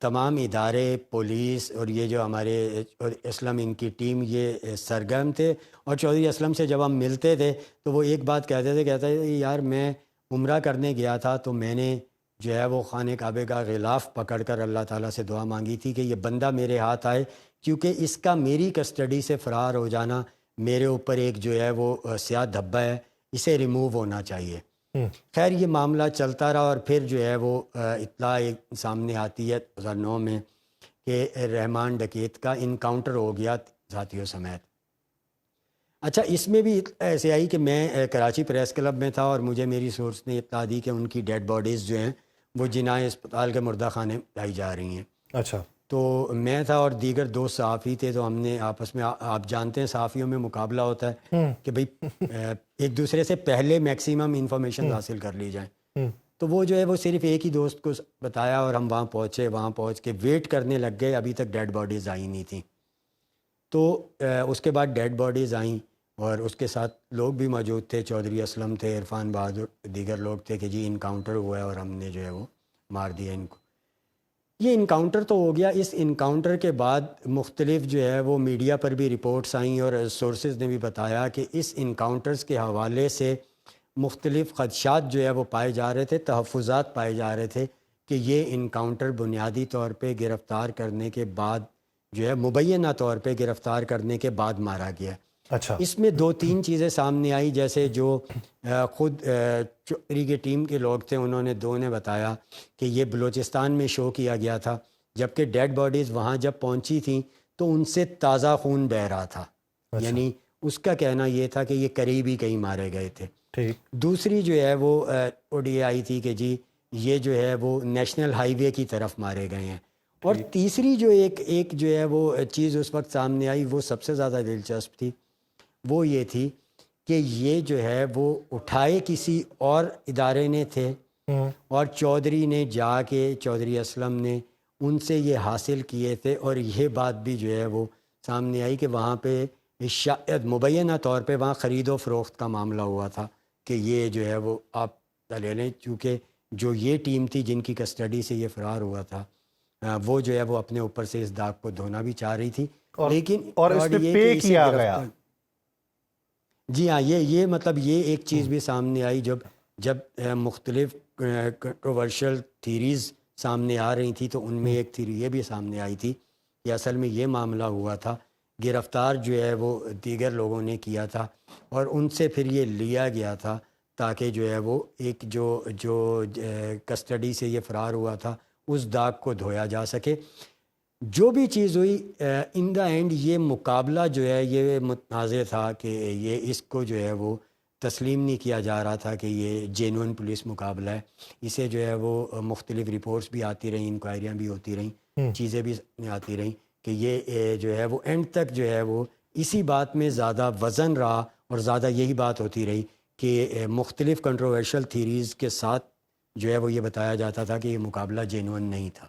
تمام ادارے، پولیس اور یہ جو ہمارے اسلم ان کی ٹیم یہ سرگرم تھے، اور چودھری اسلم سے جب ہم ملتے تھے تو وہ ایک بات کہتے تھے یار میں عمرہ کرنے گیا تھا تو میں نے جو ہے وہ خانہ کعبہ کا غلاف پکڑ کر اللہ تعالیٰ سے دعا مانگی تھی کہ یہ بندہ میرے ہاتھ آئے، کیونکہ اس کا میری کسٹڈی سے فرار ہو جانا میرے اوپر ایک جو ہے وہ سیاہ دھبا ہے، اسے ریموو ہونا چاہیے۔ خیر یہ معاملہ چلتا رہا، اور پھر جو ہے وہ اطلاع ایک سامنے آتی ہے 2009 میں کہ رحمان ڈکیت کا انکاؤنٹر ہو گیا ساتھیوں سمیت۔ اچھا، اس میں بھی ایسے آئی کہ میں کراچی پریس کلب میں تھا اور مجھے میری سورس نے اطلاع دی کہ ان کی ڈیڈ باڈیز جو ہیں وہ جناح اسپتال کے مردہ خانے لائی جا رہی ہیں۔ اچھا، تو میں تھا اور دیگر دو صحافی تھے، تو ہم نے آپس میں، آپ جانتے ہیں صحافیوں میں مقابلہ ہوتا ہے کہ بھئی ایک دوسرے سے پہلے میکسیمم انفارمیشن حاصل کر لی جائیں۔ تو وہ جو ہے وہ صرف ایک ہی دوست کو بتایا اور ہم وہاں پہنچے، وہاں پہنچ کے ویٹ کرنے لگ گئے، ابھی تک ڈیڈ باڈیز آئی نہیں تھیں۔ تو اس کے بعد ڈیڈ باڈیز آئیں اور اس کے ساتھ لوگ بھی موجود تھے، چودھری اسلم تھے، عرفان بہادر، دیگر لوگ تھے کہ جی انکاؤنٹر ہوا ہے اور ہم نے جو ہے وہ مار دیا ان کو۔ یہ انکاؤنٹر تو ہو گیا۔ اس انکاؤنٹر کے بعد مختلف جو ہے وہ میڈیا پر بھی رپورٹس آئیں اور سورسز نے بھی بتایا کہ اس انکاؤنٹرز کے حوالے سے مختلف خدشات جو ہے وہ پائے جا رہے تھے، تحفظات پائے جا رہے تھے کہ یہ انکاؤنٹر بنیادی طور پہ گرفتار کرنے کے بعد جو ہے مبینہ طور پہ گرفتار کرنے کے بعد مارا گیا۔ اچھا، اس میں دو تین چیزیں سامنے آئی، جیسے جو خود چودھری کی ٹیم کے لوگ تھے انہوں نے دو نے بتایا کہ یہ بلوچستان میں شو کیا گیا تھا، جبکہ ڈیڈ باڈیز وہاں جب پہنچی تھیں تو ان سے تازہ خون بہہ رہا تھا، یعنی اس کا کہنا یہ تھا کہ یہ قریب ہی کہیں مارے گئے تھے۔ ٹھیک۔ دوسری جو ہے وہ اوڈی آئی تھی کہ جی یہ جو ہے وہ نیشنل ہائی وے کی طرف مارے گئے ہیں۔ اور تیسری جو ایک جو ہے وہ چیز اس وقت سامنے آئی، وہ سب سے زیادہ دلچسپ تھی، وہ یہ تھی کہ یہ جو ہے وہ اٹھائے کسی اور ادارے نے تھے، اور چودھری نے جا کے، چودھری اسلم نے ان سے یہ حاصل کیے تھے، اور یہ بات بھی جو ہے وہ سامنے آئی کہ وہاں پہ شاید مبینہ طور پہ وہاں خرید و فروخت کا معاملہ ہوا تھا کہ یہ جو ہے وہ آپ لے لیں، چونکہ جو یہ ٹیم تھی جن کی کسٹڈی سے یہ فرار ہوا تھا وہ جو ہے وہ اپنے اوپر سے اس داغ کو دھونا بھی چاہ رہی تھی، لیکن اور اس پہ پے کیا گیا۔ جی ہاں، یہ مطلب یہ ایک چیز بھی سامنے آئی جب مختلف کنٹروورشل تھیریز سامنے آ رہی تھیں، تو ان میں ایک تھیری یہ بھی سامنے آئی تھی کہ اصل میں یہ معاملہ ہوا تھا، گرفتار جو ہے وہ دیگر لوگوں نے کیا تھا اور ان سے پھر یہ لیا گیا تھا تاکہ جو ہے وہ ایک جو کسٹڈی سے یہ فرار ہوا تھا اس داغ کو دھویا جا سکے۔ جو بھی چیز ہوئی ان دا اینڈ یہ مقابلہ جو ہے یہ متنازع تھا کہ یہ اس کو جو ہے وہ تسلیم نہیں کیا جا رہا تھا کہ یہ جینون پولیس مقابلہ ہے۔ اسے جو ہے وہ مختلف رپورٹس بھی آتی رہیں، انکوائریاں بھی ہوتی رہیں، چیزیں بھی آتی رہیں کہ یہ جو ہے وہ اینڈ تک جو ہے وہ اسی بات میں زیادہ وزن رہا اور زیادہ یہی بات ہوتی رہی کہ مختلف کنٹروورشل تھیریز کے ساتھ جو ہے وہ یہ بتایا جاتا تھا کہ یہ مقابلہ جینون نہیں تھا،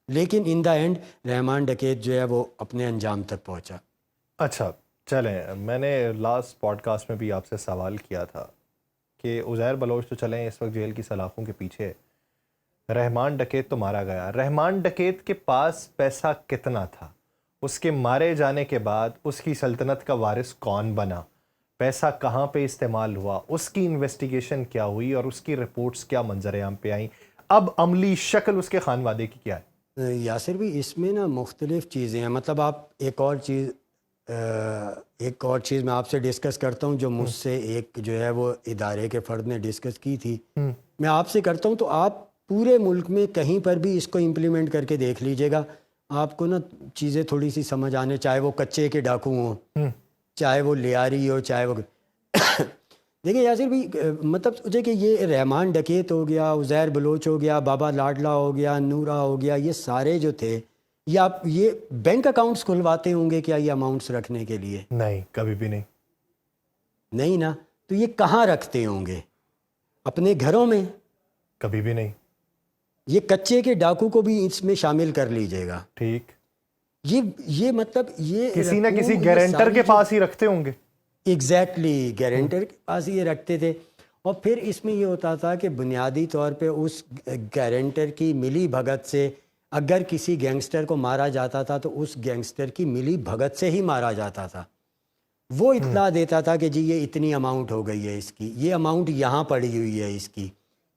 لیکن ان دا اینڈ رحمان ڈکیت جو ہے وہ اپنے انجام تک پہنچا۔ اچھا چلیں، میں نے لاسٹ پوڈ کاسٹ میں بھی آپ سے سوال کیا تھا کہ عزیر بلوچ تو چلیں اس وقت جیل کی سلاخوں کے پیچھے، رحمان ڈکیت تو مارا گیا، رحمان ڈکیت کے پاس پیسہ کتنا تھا؟ اس کے مارے جانے کے بعد اس کی سلطنت کا وارث کون بنا؟ پیسہ کہاں پہ استعمال ہوا؟ اس کی انویسٹیگیشن کیا ہوئی اور اس کی رپورٹس کیا منظر عام پہ آئیں؟ اب عملی شکل اس کے خانوادے کی کیا ہے؟ یاسر بھی اس میں نا مختلف چیزیں ہیں، مطلب آپ ایک اور چیز میں آپ سے ڈسکس کرتا ہوں جو مجھ سے ایک جو ہے وہ ادارے کے فرد نے ڈسکس کی تھی، میں آپ سے کرتا ہوں، تو آپ پورے ملک میں کہیں پر بھی اس کو امپلیمنٹ کر کے دیکھ لیجئے گا، آپ کو نا چیزیں تھوڑی سی سمجھ آنے، چاہے وہ کچے کے ڈاکو ہوں، چاہے وہ لیاری ہو، چاہے وہ دیکھیں یاسر بھی مطلب سوچے کہ یہ رحمان ڈکیت ہو گیا، عزیر بلوچ ہو گیا، بابا لاڈلا ہو گیا، نورا ہو گیا، یہ سارے جو تھے یہ بینک اکاؤنٹس کھلواتے ہوں گے کیا یہ اماؤنٹس رکھنے کے لیے؟ نہیں، کبھی بھی نہیں۔ نہیں نا، تو یہ کہاں رکھتے ہوں گے؟ اپنے گھروں میں؟ کبھی بھی نہیں۔ یہ کچے کے ڈاکو کو بھی اس میں شامل کر لیجئے گا۔ ٹھیک۔ یہ مطلب یہ کسی نہ کسی گارنٹر کے پاس ہی رکھتے ہوں گے. ایگزیکٹلی گارنٹر کے پاس یہ رکھتے تھے. اور پھر اس میں یہ ہوتا تھا کہ بنیادی طور پہ اس گارنٹر کی ملی بھگت سے اگر کسی گینگسٹر کو مارا جاتا تھا تو اس گینگسٹر کی ملی بھگت سے ہی مارا جاتا تھا. وہ اطلاع دیتا تھا کہ جی یہ اتنی اماؤنٹ ہو گئی ہے اس کی, یہ اماؤنٹ یہاں پڑی ہوئی ہے اس کی,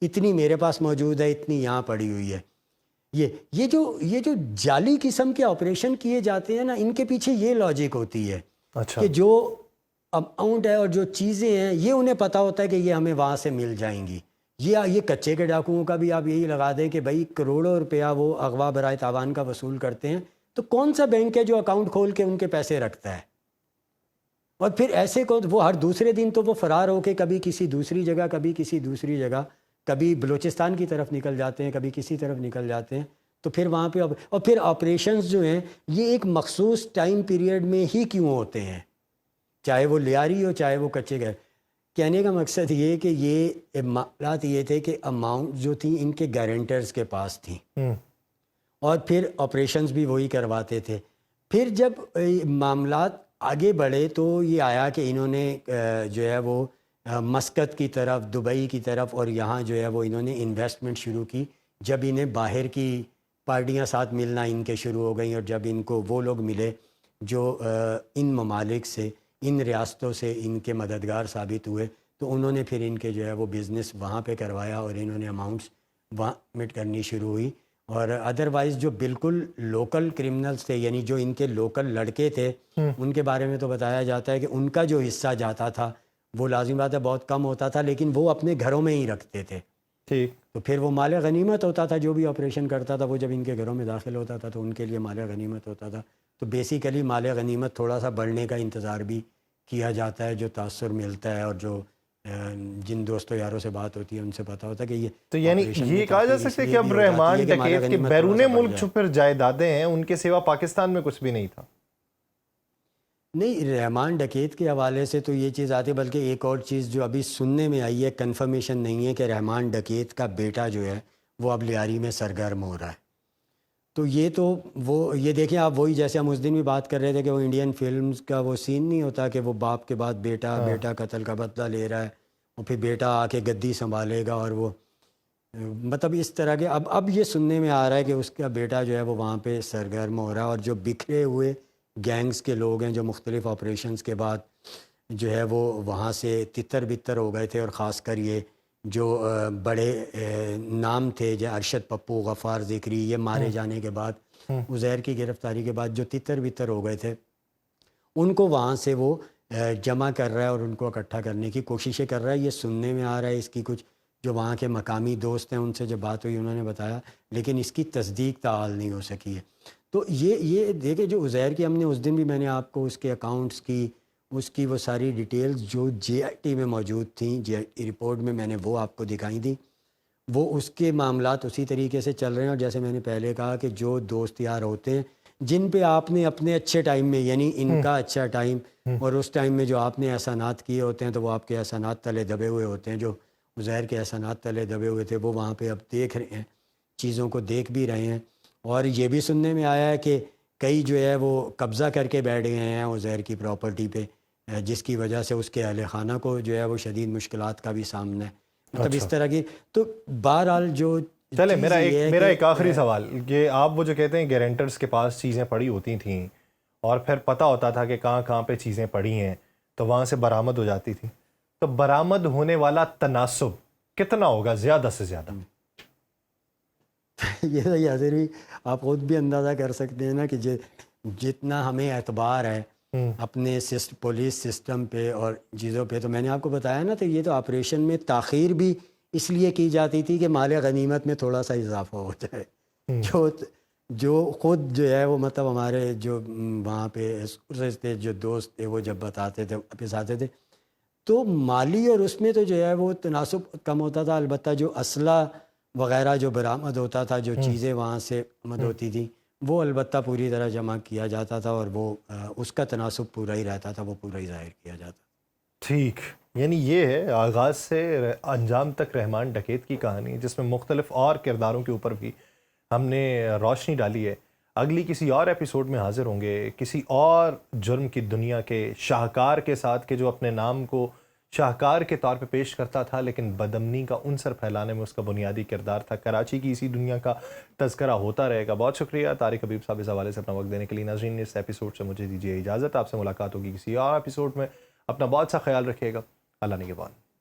اتنی میرے پاس موجود ہے, اتنی یہاں پڑی ہوئی ہے. یہ جو جعلی قسم کے آپریشن کیے جاتے ہیں نا, ان کے پیچھے یہ لاجک ہوتی ہے اچھا. کہ جو اماؤنٹ ہے اور جو چیزیں ہیں یہ انہیں پتہ ہوتا ہے کہ یہ ہمیں وہاں سے مل جائیں گی. یہ کچے کے ڈاکوؤں کا بھی آپ یہی لگا دیں کہ بھائی کروڑوں روپیہ وہ اغوا برائے تاوان کا وصول کرتے ہیں, تو کون سا بینک ہے جو اکاؤنٹ کھول کے ان کے پیسے رکھتا ہے؟ اور پھر ایسے کو وہ ہر دوسرے دن تو وہ فرار ہو کے کبھی کسی دوسری جگہ, کبھی کسی دوسری جگہ, کبھی بلوچستان کی طرف نکل جاتے ہیں, کبھی کسی طرف نکل جاتے ہیں. تو پھر وہاں پہ اور پھر آپریشنز جو ہیں یہ ایک مخصوص ٹائم پیریڈ میں ہی کیوں ہوتے ہیں, چاہے وہ لیاری ہو چاہے وہ کچے گئے. کہنے کا مقصد یہ کہ یہ معاملات یہ تھے کہ اماؤنٹ جو تھیں ان کے گارنٹرز کے پاس تھیں, اور پھر آپریشنز بھی وہی کرواتے تھے. پھر جب معاملات آگے بڑھے تو یہ آیا کہ انہوں نے جو ہے وہ مسقط کی طرف, دبئی کی طرف, اور یہاں جو ہے وہ انہوں نے انویسٹمنٹ شروع کی. جب انہیں باہر کی پارٹیاں ساتھ ملنا ان کے شروع ہو گئیں, اور جب ان کو وہ لوگ ملے جو ان ممالک سے, ان ریاستوں سے ان کے مددگار ثابت ہوئے, تو انہوں نے پھر ان کے جو ہے وہ بزنس وہاں پہ کروایا, اور انہوں نے اماؤنٹس وہاں مٹ کرنی شروع ہوئی. اور ادروائز جو بالکل لوکل کرمنلز تھے, یعنی جو ان کے لوکل لڑکے تھے, ان کے بارے میں تو بتایا جاتا ہے کہ ان کا جو حصہ جاتا تھا وہ لازم بات ہے بہت کم ہوتا تھا, لیکن وہ اپنے گھروں میں ہی رکھتے تھے. ٹھیک. تو پھر وہ مال غنیمت ہوتا تھا, جو بھی آپریشن کرتا تھا وہ جب ان کے گھروں میں داخل ہوتا تھا تو ان کے لیے مال غنیمت ہوتا تھا. تو بیسیکلی مال غنیمت تھوڑا سا بڑھنے کا انتظار بھی کیا جاتا ہے, جو تاثر ملتا ہے, اور جو جن دوستوں یاروں سے بات ہوتی ہے ان سے پتہ ہوتا ہے کہ یہ تو یعنی یہ کہا جا سکتا ہے کہ اب رحمان ڈکیت کے بیرون ملک جو پھر جائیدادیں ہیں ان کے سوا پاکستان میں کچھ بھی نہیں تھا. نہیں, رحمان ڈکیت کے حوالے سے تو یہ چیز آتی ہے, بلکہ ایک اور چیز جو ابھی سننے میں آئی ہے, کنفرمیشن نہیں ہے, کہ رحمان ڈکیت کا بیٹا جو ہے وہ اب لیاری میں سرگرم ہو رہا ہے. تو یہ دیکھیں آپ, وہی جیسے ہم اس دن بھی بات کر رہے تھے کہ وہ انڈین فلمز کا وہ سین نہیں ہوتا کہ وہ باپ کے بعد بیٹا قتل کا بدلہ لے رہا ہے, اور پھر بیٹا آ کے گدی سنبھالے گا, اور وہ مطلب اس طرح کے اب یہ سننے میں آ رہا ہے کہ اس کا بیٹا جو ہے وہ وہاں پہ سرگرم ہو رہا ہے. اور جو بکھرے ہوئے گینگز کے لوگ ہیں جو مختلف آپریشنز کے بعد جو ہے وہ وہاں سے تتر بتر ہو گئے تھے, اور خاص کر یہ جو بڑے نام تھے جیسے ارشد پپو, غفار ذکری, یہ مارے جانے کے بعد, عزیر کی گرفتاری کے بعد جو تتر بتر ہو گئے تھے, ان کو وہاں سے وہ جمع کر رہا ہے اور ان کو اکٹھا کرنے کی کوششیں کر رہا ہے. یہ سننے میں آ رہا ہے, اس کی کچھ جو وہاں کے مقامی دوست ہیں ان سے جب بات ہوئی انہوں نے بتایا, لیکن اس کی تصدیق تاحال نہیں ہو سکی ہے. تو یہ دیکھیں جو عزیر کی, ہم نے اس دن بھی میں نے آپ کو اس کے اکاؤنٹس کی, اس کی وہ ساری ڈیٹیلز جو جے آئی ٹی میں موجود تھیں, جے آئی ٹی رپورٹ میں نے وہ آپ کو دکھائی تھی. وہ اس کے معاملات اسی طریقے سے چل رہے ہیں. اور جیسے میں نے پہلے کہا کہ جو دوست یار ہوتے ہیں جن پہ آپ نے اپنے اچھے ٹائم میں, یعنی ان کا اچھا ٹائم اور اس ٹائم میں جو آپ نے احسانات کیے ہوتے ہیں, تو وہ آپ کے احسانات تلے دبے ہوئے ہوتے ہیں. جو عزیر کے احسانات تلے دبے ہوئے تھے وہ وہاں پہ اب دیکھ رہے ہیں, چیزوں کو دیکھ بھی رہے ہیں. اور یہ بھی سننے میں آیا ہے کہ کئی جو ہے وہ قبضہ کر کے بیٹھ گئے ہیں عزیر کی پراپرٹی پہ, جس کی وجہ سے اس کے اہل خانہ کو جو ہے وہ شدید مشکلات کا بھی سامنا ہے. مطلب اس طرح کی. تو بہرحال جو چلے میرا ایک آخری سوال, یہ آپ وہ جو کہتے ہیں گارنٹرز کے پاس چیزیں پڑی ہوتی تھیں اور پھر پتہ ہوتا تھا کہ کہاں کہاں پہ چیزیں پڑی ہیں, تو وہاں سے برآمد ہو جاتی تھی, تو برآمد ہونے والا تناسب کتنا ہوگا زیادہ سے زیادہ؟ یہ تو یاسر بھی آپ خود بھی اندازہ کر سکتے ہیں نا کہ جتنا ہمیں اعتبار ہے اپنے پولیس سسٹم پہ اور چیزوں پہ, تو میں نے آپ کو بتایا نا, تو یہ تو آپریشن میں تاخیر بھی اس لیے کی جاتی تھی کہ مال غنیمت میں تھوڑا سا اضافہ ہو جائے. جو خود جو ہے وہ مطلب ہمارے جو وہاں پہ تھے, جو دوست تھے, وہ جب بتاتے تھے واپس آتے تھے, تو مالی اور اس میں تو جو ہے وہ تناسب کم ہوتا تھا. البتہ جو اسلحہ وغیرہ جو برآمد ہوتا تھا, جو چیزیں وہاں سے برآمد ہوتی تھیں, وہ البتہ پوری طرح جمع کیا جاتا تھا, اور وہ اس کا تناسب پورا ہی رہتا تھا, وہ پورا ہی ظاہر کیا جاتا تھا. ٹھیک, یعنی یہ ہے آغاز سے انجام تک رحمان ڈکیت کی کہانی, جس میں مختلف اور کرداروں کے اوپر بھی ہم نے روشنی ڈالی ہے. اگلی کسی اور ایپیسوڈ میں حاضر ہوں گے کسی اور جرم کی دنیا کے شاہکار کے ساتھ کہ جو اپنے نام کو شاہکار کے طور پہ پیش کرتا تھا لیکن بدامنی کا عنصر پھیلانے میں اس کا بنیادی کردار تھا. کراچی کی اسی دنیا کا تذکرہ ہوتا رہے گا. بہت شکریہ طارق حبیب صاحب اس حوالے سے اپنا وقت دینے کے لیے. ناظرین اس ایپیسوڈ سے مجھے دیجیے اجازت. آپ سے ملاقات ہوگی کسی اور ایپیسوڈ میں. اپنا بہت سا خیال رکھیے گا. اللہ نگہبان.